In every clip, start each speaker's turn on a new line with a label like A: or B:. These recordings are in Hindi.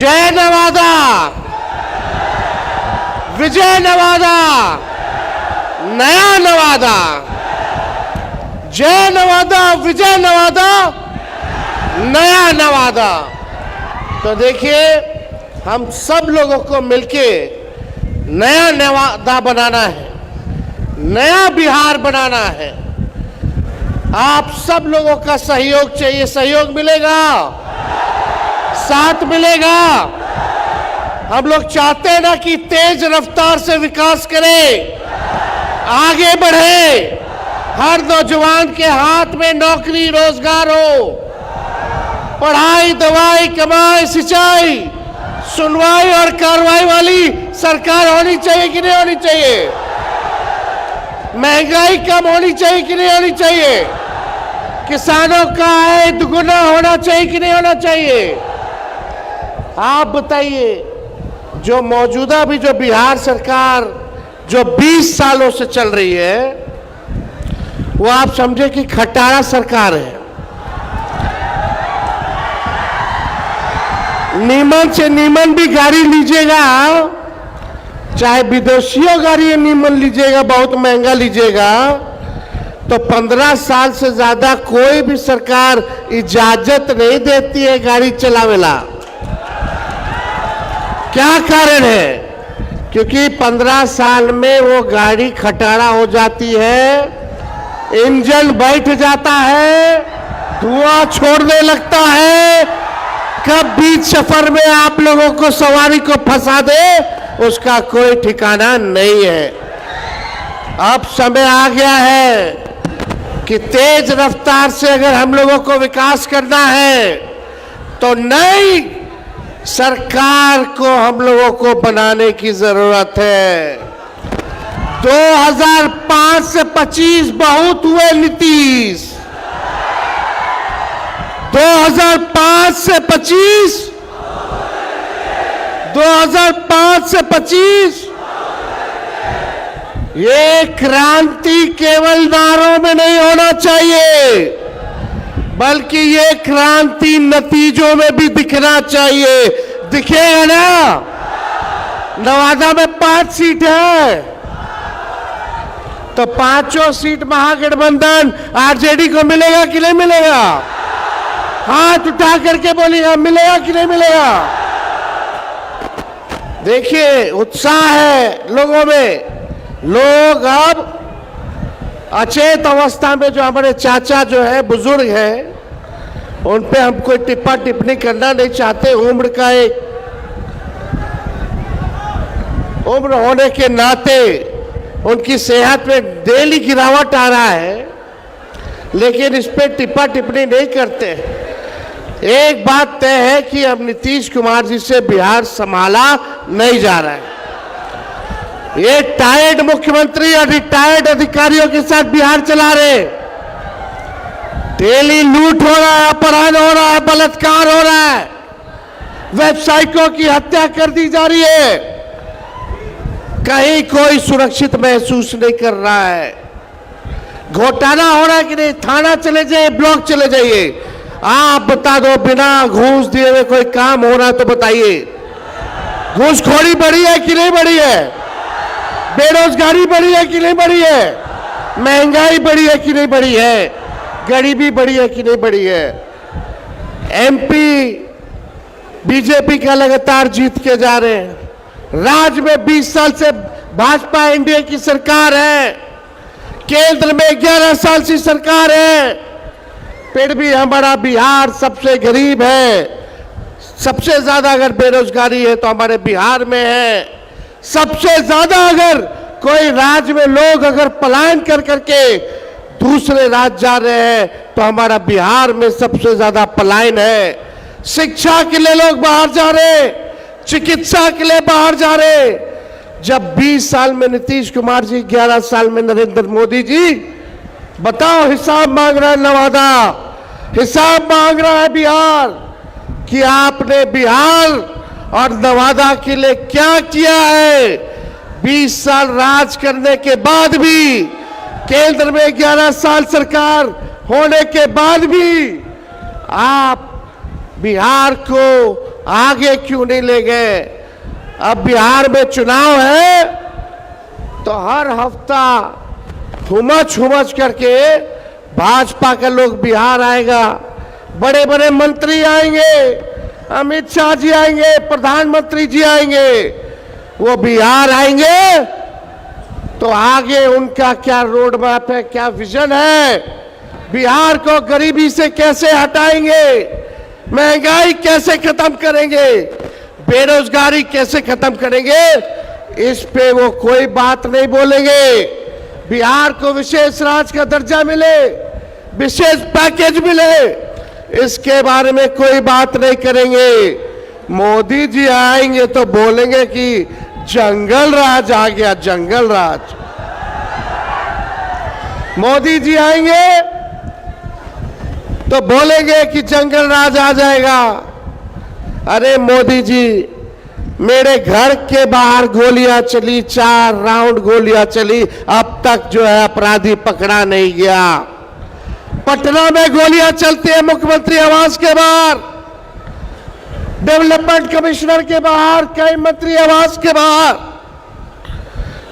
A: जय नवादा, विजय नवादा, नया नवादा। जय नवादा, विजय नवादा, नया नवादा। तो देखिए, हम सब लोगों को मिलके नया नवादा बनाना है, नया बिहार बनाना है। आप सब लोगों का सहयोग चाहिए। सहयोग मिलेगा, साथ मिलेगा। हम लोग चाहते हैं ना कि तेज रफ्तार से विकास करें, आगे बढ़े, हर नौजवान के हाथ में नौकरी रोजगार हो, पढ़ाई दवाई कमाई सिंचाई सुनवाई और कार्रवाई वाली सरकार होनी चाहिए कि नहीं होनी चाहिए? महंगाई कम होनी चाहिए कि नहीं होनी चाहिए? किसानों का आय दुगुना होना चाहिए कि नहीं होना चाहिए? आप बताइए, जो मौजूदा भी जो बिहार सरकार जो 20 सालों से चल रही है, वो आप समझे कि खटारा सरकार है। नीमन से नीमन भी गाड़ी लीजिएगा, चाहे विदेशियों गाड़ी नीमन लीजिएगा, बहुत महंगा लीजिएगा, तो 15 साल से ज्यादा कोई भी सरकार इजाजत नहीं देती है गाड़ी चलावेला। क्या कारण है? क्योंकि 15 साल में वो गाड़ी खटारा हो जाती है, इंजन बैठ जाता है, धुआं छोड़ने लगता है। कब बीच सफर में आप लोगों को सवारी को फंसा दे, उसका कोई ठिकाना नहीं है। अब समय आ गया है कि तेज रफ्तार से अगर हम लोगों को विकास करना है, तो नई सरकार को हम लोगों को बनाने की जरूरत है। 2005 से 25 बहुत हुए नीतीश, 2005 से 25, 2005 से 25 ये क्रांति केवल नारों में नहीं होना चाहिए, बल्कि ये क्रांति नतीजों में भी दिखना चाहिए। दिखेगा ना? नवादा में 5 सीट है, तो 5 सीट महागठबंधन आरजेडी को मिलेगा कि नहीं मिलेगा? हाथ उठा करके बोलिए, मिलेगा कि नहीं मिलेगा? देखिए, उत्साह है लोगों में। लोग अब अचेत अवस्था में, जो हमारे चाचा जो है बुजुर्ग हैं, उन पे हम कोई टिप्पा टिप्पणी करना नहीं चाहते। उम्र होने के नाते उनकी सेहत में डेली गिरावट आ रहा है, लेकिन इस पे टिप्पा टिप्पणी नहीं करते। एक बात तय है कि अब नीतीश कुमार जी से बिहार संभाला नहीं जा रहा है। ये टायर्ड मुख्यमंत्री और रिटायर्ड अधिकारियों के साथ बिहार चला रहे। डेली लूट हो रहा है, अपहरण हो रहा है, बलात्कार हो रहा है, व्यवसायिकों की हत्या कर दी जा रही है। कहीं कोई सुरक्षित महसूस नहीं कर रहा है। घोटाला हो रहा है कि नहीं? थाना चले जाइए, ब्लॉक चले जाइए, आप बता दो, बिना घूस दिए हुए कोई काम हो रहा तो बताइए। घूसखोरी बढ़ी है कि नहीं बढ़ी है? बेरोजगारी बढ़ी है कि नहीं बढ़ी है? महंगाई बढ़ी है कि नहीं बढ़ी है? गरीबी बढ़ी है कि नहीं बढ़ी है? एमपी बीजेपी का लगातार जीत के जा रहे हैं। राज्य में 20 साल से भाजपा एनडीए की सरकार है, केंद्र में 11 साल से सरकार है, फिर भी हमारा बिहार सबसे गरीब है। सबसे ज्यादा अगर बेरोजगारी है तो हमारे बिहार में है। सबसे ज्यादा अगर कोई राज्य में लोग अगर पलायन कर करके दूसरे राज्य जा रहे हैं, तो हमारा बिहार में सबसे ज्यादा पलायन है। शिक्षा के लिए लोग बाहर जा रहे, चिकित्सा के लिए बाहर जा रहे। जब 20 साल में नीतीश कुमार जी, 11 साल में नरेंद्र मोदी जी, बताओ, हिसाब मांग रहा है नवादा, हिसाब मांग रहा है बिहार कि आपने बिहार और नवादा के लिए क्या किया है। 20 साल राज करने के बाद भी, केंद्र में 11 साल सरकार होने के बाद भी आप बिहार को आगे क्यों नहीं ले गए? अब बिहार में चुनाव है तो हर हफ्ता हुमच हुमच करके भाजपा के लोग बिहार आएगा, बड़े बड़े मंत्री आएंगे, अमित शाह जी आएंगे, प्रधानमंत्री जी आएंगे, वो बिहार आएंगे तो आगे उनका क्या रोड मैप है, क्या विजन है, बिहार को गरीबी से कैसे हटाएंगे, महंगाई कैसे खत्म करेंगे, बेरोजगारी कैसे खत्म करेंगे, इस पे वो कोई बात नहीं बोलेंगे। बिहार को विशेष राज्य का दर्जा मिले, विशेष पैकेज मिले, इसके बारे में कोई बात नहीं करेंगे। मोदी जी आएंगे तो बोलेंगे कि जंगल राज आ गया, जंगल राज। मोदी जी आएंगे तो बोलेंगे कि जंगल राज आ जाएगा। अरे मोदी जी, मेरे घर के बाहर गोलियां चली, 4 राउंड गोलियां चली, अब तक जो है अपराधी पकड़ा नहीं गया। पटना में गोलियां चलती है मुख्यमंत्री आवास के बाहर, डेवलपमेंट कमिश्नर के बाहर, कई मंत्री आवास के बाहर,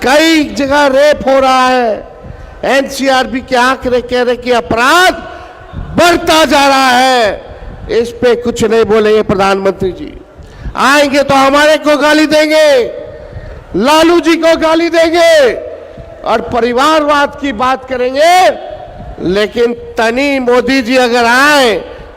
A: कई जगह रेप हो रहा है। एनसीआरबी के आंकड़े कह रहे कि अपराध बढ़ता जा रहा है। इस पे कुछ नहीं बोलेंगे प्रधानमंत्री जी। आएंगे तो हमारे को गाली देंगे, लालू जी को गाली देंगे और परिवारवाद की बात करेंगे। लेकिन तनी मोदी जी अगर आए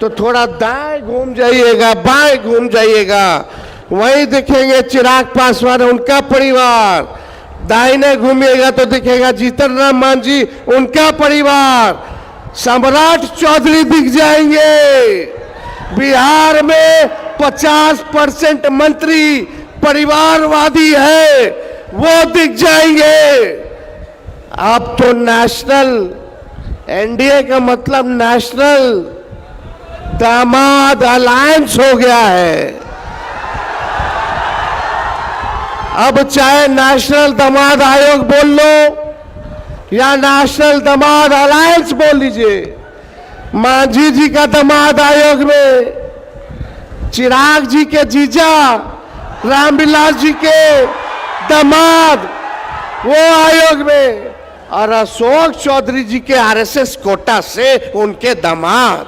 A: तो थोड़ा दाएं घूम जाइएगा, बाएं घूम जाइएगा, वहीं दिखेंगे चिराग पासवान उनका परिवार, दाहिने घूमिएगा तो दिखेगा जीतन राम मांझी उनका परिवार, सम्राट चौधरी दिख जाएंगे। बिहार में 50% मंत्री परिवारवादी है, वो दिख जाएंगे। अब तो नेशनल, एनडीए का मतलब नेशनल दामाद अलायंस हो गया है। अब चाहे नेशनल दामाद आयोग बोल लो या नेशनल दामाद अलायंस बोल लीजिए, मांझी जी का दामाद आयोग में, चिराग जी के जीजा रामविलास जी के दामाद वो आयोग में, और अशोक चौधरी जी के आरएसएस कोटा से उनके दामाद।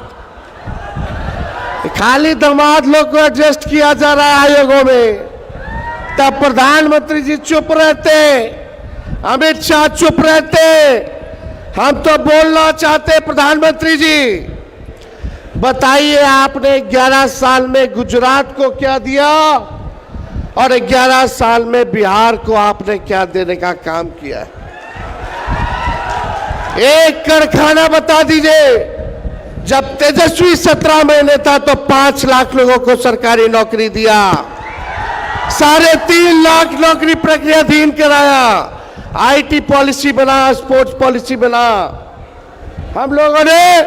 A: खाली दामाद लोग को एडजस्ट किया जा रहा है आयोगों में। तब प्रधानमंत्री जी चुप रहते, अमित शाह चुप रहते। हम तो बोलना चाहते प्रधानमंत्री जी, बताइए आपने 11 साल में गुजरात को क्या दिया और 11 साल में बिहार को आपने क्या देने का काम किया है? एक कारखाना बता दीजिए। जब तेजस्वी 17 महीने था तो 5 लाख लोगों को सरकारी नौकरी दिया, 3.5 लाख नौकरी प्रक्रियाधीन कराया, आईटी पॉलिसी बना, स्पोर्ट्स पॉलिसी बना। हम लोगों ने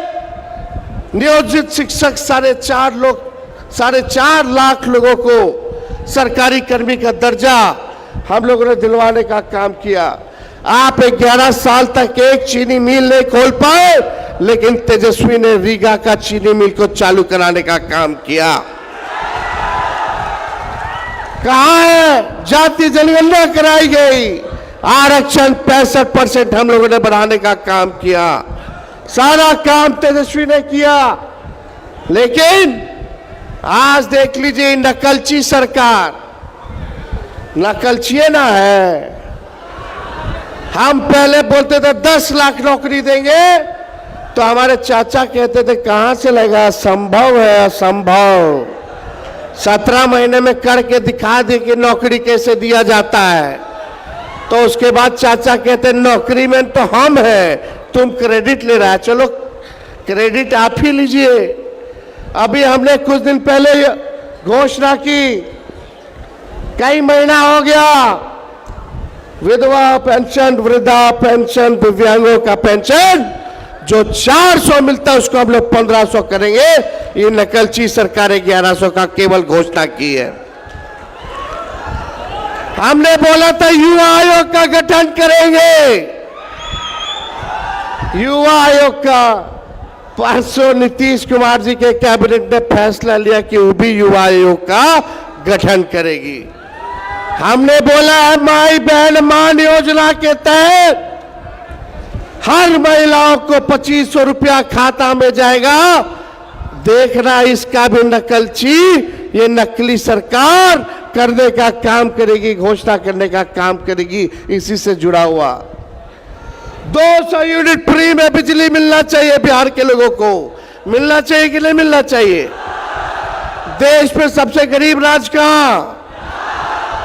A: नियोजित शिक्षक 4.5 लाख लोगों को सरकारी कर्मी का दर्जा हम लोगों ने दिलवाने का काम किया। आप 11 साल तक एक चीनी मिल नहीं खोल पाए, लेकिन तेजस्वी ने रीगा का चीनी मिल को चालू कराने का काम किया। कहां है जाति जनगणना कराई गई, आरक्षण 65% हम लोगों ने बढ़ाने का काम किया, सारा काम तेजस्वी ने किया। लेकिन आज देख लीजिए नकलची सरकार, नकलची ना है। हम पहले बोलते थे 10 लाख नौकरी देंगे तो हमारे चाचा कहते थे कहां से लगेगा, असंभव है, असंभव। 17 महीने में करके दिखा दे कि नौकरी कैसे दिया जाता है। तो उसके बाद चाचा कहते नौकरी में तो हम हैं, तुम क्रेडिट ले रहा है, चलो क्रेडिट आप ही लीजिए। अभी हमने कुछ दिन पहले घोषणा की, कई महीना हो गया, विधवा पेंशन, वृद्धा पेंशन, दिव्यांगों का पेंशन जो 400 मिलता है उसको हम लोग 1500 करेंगे। ये नकलची सरकार 1100 का केवल घोषणा की है। हमने बोला था युवा आयोग का गठन करेंगे, युवा आयोग का परसों नीतीश कुमार जी के कैबिनेट ने फैसला लिया कि वो भी युवा आयोग का गठन करेगी। हमने बोला है माई बहन मान योजना के तहत हर महिलाओं को 2500 रुपया खाता में जाएगा। देखना इसका भी नकलची, ये नकली सरकार करने का काम करेगी, घोषणा करने का काम करेगी। इसी से जुड़ा हुआ 200 यूनिट फ्री में बिजली मिलना चाहिए बिहार के लोगों को। मिलना चाहिए कि नहीं मिलना चाहिए? देश में सबसे गरीब राज्य कहां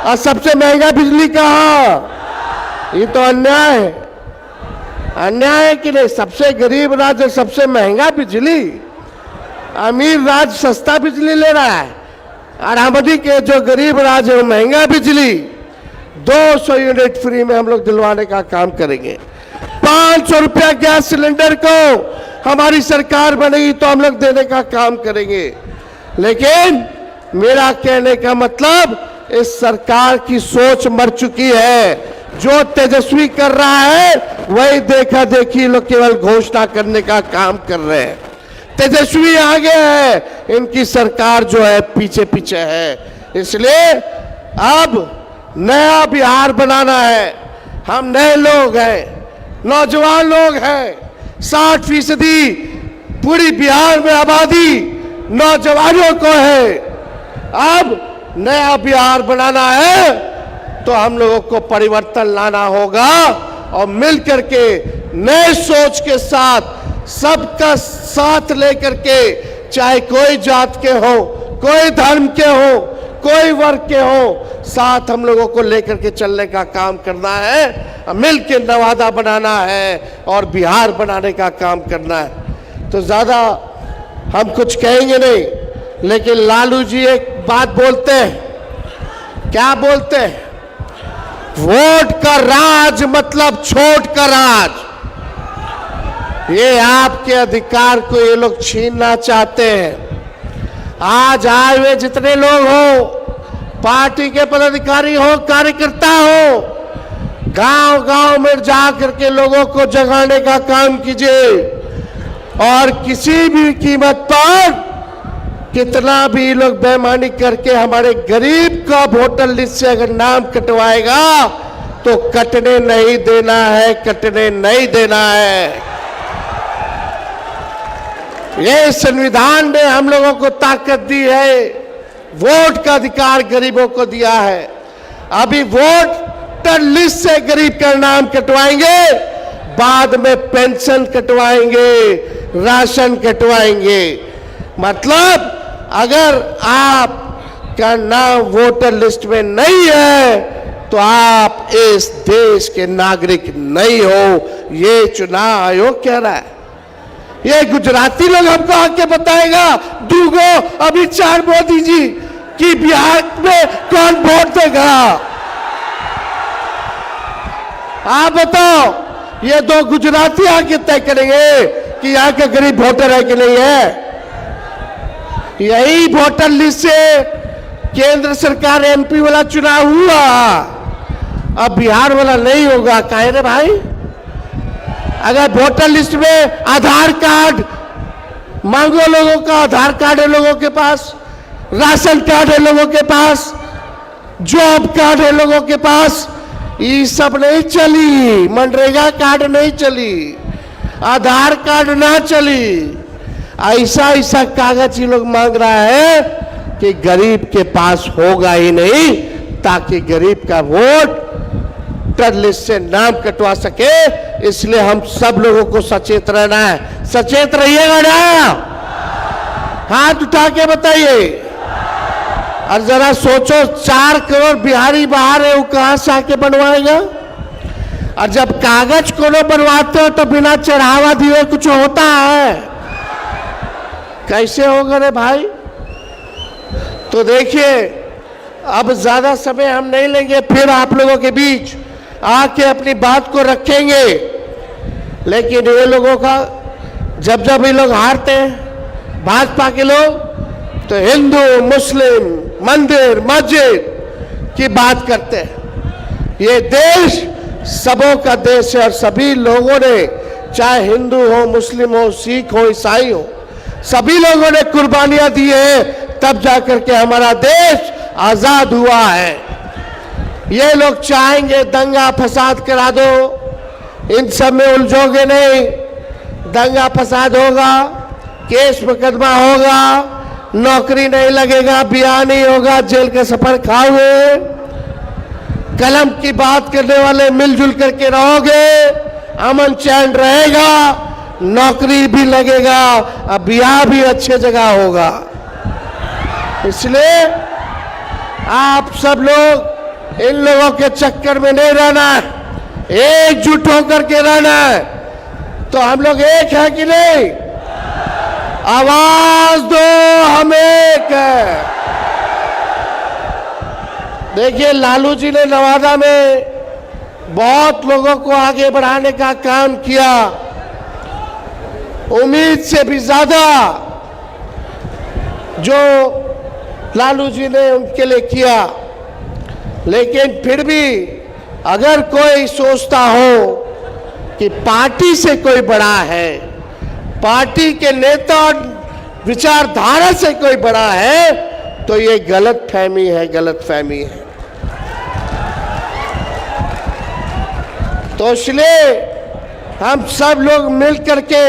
A: और सबसे महंगा बिजली कहां? ये तो अन्याय है। अन्याय है कि नहीं? सबसे गरीब राज्य सबसे महंगा बिजली, अमीर राज्य सस्ता बिजली ले रहा है और आबादी के जो गरीब राज्य है महंगा बिजली। 200 यूनिट फ्री में हम लोग दिलवाने का काम करेंगे। 500 रुपया गैस सिलेंडर को हमारी सरकार बनेगी तो हम लोग देने का काम करेंगे। लेकिन मेरा कहने का मतलब इस सरकार की सोच मर चुकी है। जो तेजस्वी कर रहा है वही देखा देखी लोग केवल घोषणा करने का काम कर रहे हैं। तेजस्वी आगे है, इनकी सरकार जो है पीछे पीछे है। इसलिए अब नया बिहार बनाना है। हम नए लोग हैं, नौजवान लोग हैं। 60% पूरी बिहार में आबादी नौजवानों को है। अब नया बिहार बनाना है तो हम लोगों को परिवर्तन लाना होगा और मिलकर के नए सोच के साथ सबका साथ लेकर के, चाहे कोई जात के हो, कोई धर्म के हो, कोई वर्ग के हो, साथ हम लोगों को लेकर के चलने का काम करना है। मिलकर नवादा बनाना है और बिहार बनाने का काम करना है। तो ज्यादा हम कुछ कहेंगे नहीं, लेकिन लालू जी एक बात बोलते हैं। क्या बोलते हैं? वोट का राज मतलब छोट का राज। ये आपके अधिकार को ये लोग छीनना चाहते हैं। आज आए हुए जितने लोग हो, पार्टी के पदाधिकारी हो, कार्यकर्ता हो, गांव गांव में जा करके लोगों को जगाने का काम कीजिए और किसी भी कीमत पर कितना भी लोग बेईमानी करके हमारे गरीब का वोटर लिस्ट से अगर नाम कटवाएगा तो कटने नहीं देना है, कटने नहीं देना है। ये संविधान ने हम लोगों को ताकत दी है, वोट का अधिकार गरीबों को दिया है। अभी वोटर लिस्ट से गरीब का नाम कटवाएंगे, बाद में पेंशन कटवाएंगे, राशन कटवाएंगे। मतलब अगर आपका नाम वोटर लिस्ट में नहीं है तो आप इस देश के नागरिक नहीं हो। ये चुनाव आयोग कह रहा है। ये गुजराती लोग हमको आके बताएगा दूगो अभी 4 मोदी जी कि बिहार में कौन वोट देगा? आप बताओ, ये 2 गुजराती आके तय करेंगे कि यहाँ का गरीब वोटर है कि नहीं है। यही वोटर लिस्ट से केंद्र सरकार एमपी वाला चुनाव हुआ, अब बिहार वाला नहीं होगा। काहे रे भाई? अगर वोटर लिस्ट में आधार कार्ड मांगो, लोगों का आधार कार्ड है लोगों के पास, राशन कार्ड है लोगों के पास, जॉब कार्ड है लोगों के पास, ये सब नहीं चली। मनरेगा कार्ड नहीं चली, आधार कार्ड ना चली। ऐसा ऐसा कागज ये लोग मांग रहा है कि गरीब के पास होगा ही नहीं, ताकि गरीब का वोटर लिस्ट से नाम कटवा सके। इसलिए हम सब लोगों को सचेत रहना है। सचेत रहिएगा ना? हाथ उठा के बताइए। और जरा सोचो, 4 करोड़ बिहारी बाहर है, वो कहां से आके बनवाएगा? और जब कागज को बनवाते हो तो बिना चढ़ावा दिए कुछ होता है? कैसे होगा रे भाई? तो देखिए, अब ज्यादा समय हम नहीं लेंगे, फिर आप लोगों के बीच आके अपनी बात को रखेंगे। लेकिन ये लोगों का जब जब ये लोग हारते हैं, भाजपा के लोग, तो हिंदू मुस्लिम मंदिर मस्जिद की बात करते हैं। ये देश सबों का देश है और सभी लोगों ने चाहे हिंदू हो, मुस्लिम हो, सिख हो, ईसाई हो, सभी लोगों ने कुर्बानियां दी है, तब जाकर के हमारा देश आजाद हुआ है। ये लोग चाहेंगे दंगा फसाद करा दो, इन सब में उलझोगे नहीं। दंगा फसाद होगा, केस मुकदमा होगा, नौकरी नहीं लगेगा, ब्याह नहीं होगा, जेल का सफर खाओगे। कलम की बात करने वाले मिलजुल करके रहोगे, अमन चैन रहेगा, नौकरी भी लगेगा, अब ब्याह भी अच्छे जगह होगा। इसलिए आप सब लोग इन लोगों के चक्कर में नहीं रहना है, एकजुट होकर के रहना है। तो हम लोग एक है कि नहीं? आवाज दो, हम एक है। देखिए, लालू जी ने नवादा में बहुत लोगों को आगे बढ़ाने का काम किया, उम्मीद से भी ज्यादा जो लालू जी ने उनके लिए किया। लेकिन फिर भी अगर कोई सोचता हो कि पार्टी से कोई बड़ा है, पार्टी के नेता और विचारधारा से कोई बड़ा है, तो ये गलत फहमी है, गलत फहमी है। तो इसलिए हम सब लोग मिल करके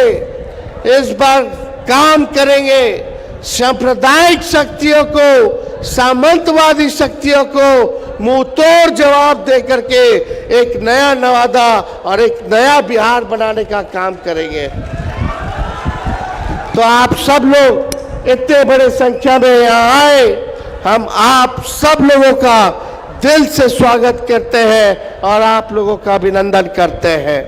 A: इस बार काम करेंगे, सांप्रदायिक शक्तियों को, सामंतवादी शक्तियों को मुंह तोड़ जवाब दे करके एक नया नवादा और एक नया बिहार बनाने का काम करेंगे। तो आप सब लोग इतने बड़े संख्या में यहाँ आए, हम आप सब लोगों का दिल से स्वागत करते हैं और आप लोगों का अभिनंदन करते हैं।